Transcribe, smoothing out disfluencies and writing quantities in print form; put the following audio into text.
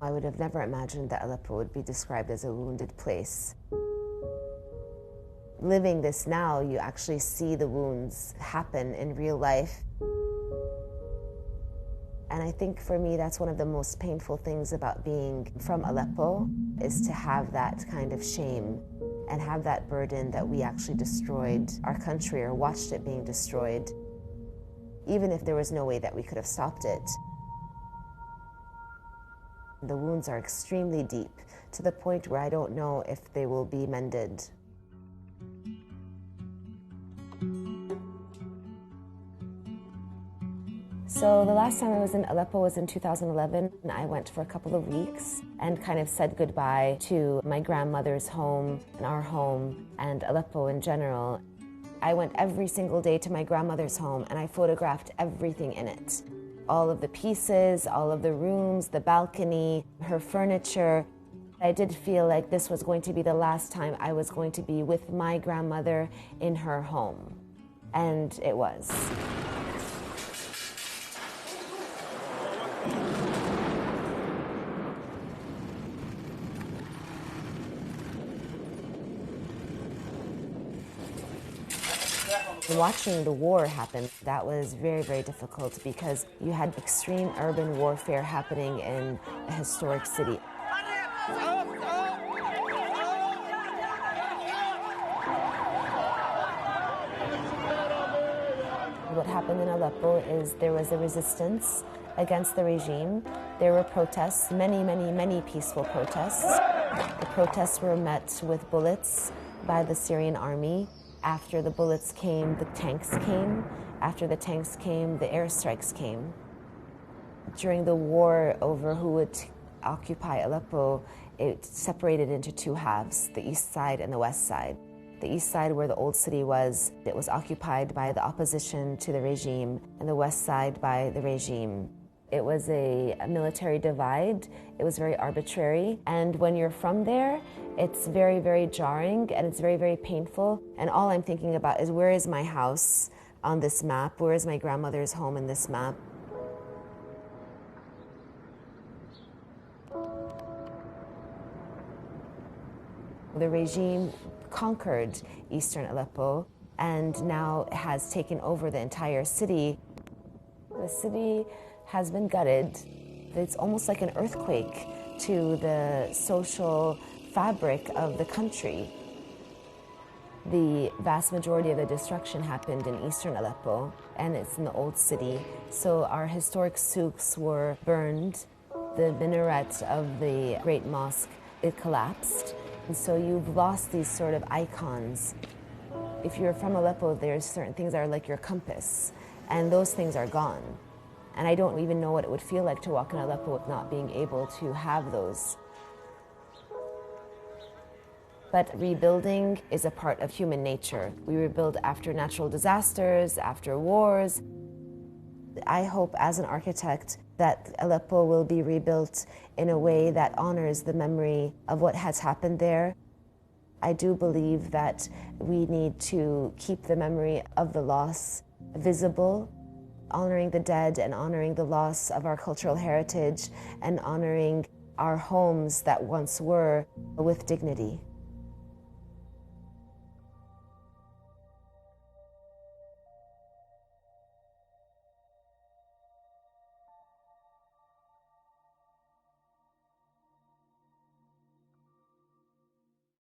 I would have never imagined that Aleppo would be described as a wounded place. Living this now, you actually see the wounds happen in real life. And I think for me, that's one of the most painful things about being from Aleppo, is to have that kind of shame and have that burden that we actually destroyed our country or watched it being destroyed, even if there was no way that we could have stopped it. The wounds are extremely deep, to the point where I don't know if they will be mended. So the last time I was in Aleppo was in 2011, and I went for a couple of weeks and kind of said goodbye to my grandmother's home and our home and Aleppo in general. I went every single day to my grandmother's home and I photographed everything in it. All of the pieces, all of the rooms, the balcony, her furniture. I did feel like this was going to be the last time I was going to be with my grandmother in her home. And it was. Watching the war happen, that was very, very difficult because you had extreme urban warfare happening in a historic city. What happened in Aleppo is there was a resistance against the regime. There were protests, many, many, many peaceful protests. The protests were met with bullets by the Syrian army. After the bullets came, the tanks came. After the tanks came, the airstrikes came. During the war over who would occupy Aleppo, it separated into two halves, the east side and the west side. The east side, where the old city was, it was occupied by the opposition to the regime, and the west side by the regime. It was a military divide. It was very arbitrary. And when you're from there, it's very, very jarring and it's very, very painful. And all I'm thinking about is, where is my house on this map? Where is my grandmother's home in this map? The regime conquered eastern Aleppo and now has taken over the entire city. The city has been gutted. It's almost like an earthquake to the social fabric of the country. The vast majority of the destruction happened in eastern Aleppo, and it's in the old city. So our historic souks were burned. The minaret of the great mosque, it collapsed. And so you've lost these sort of icons. If you're from Aleppo, there's certain things that are like your compass, and those things are gone. And I don't even know what it would feel like to walk in Aleppo with not being able to have those. But rebuilding is a part of human nature. We rebuild after natural disasters, after wars. I hope as an architect that Aleppo will be rebuilt in a way that honors the memory of what has happened there. I do believe that we need to keep the memory of the loss visible, honoring the dead and honoring the loss of our cultural heritage and honoring our homes that once were with dignity.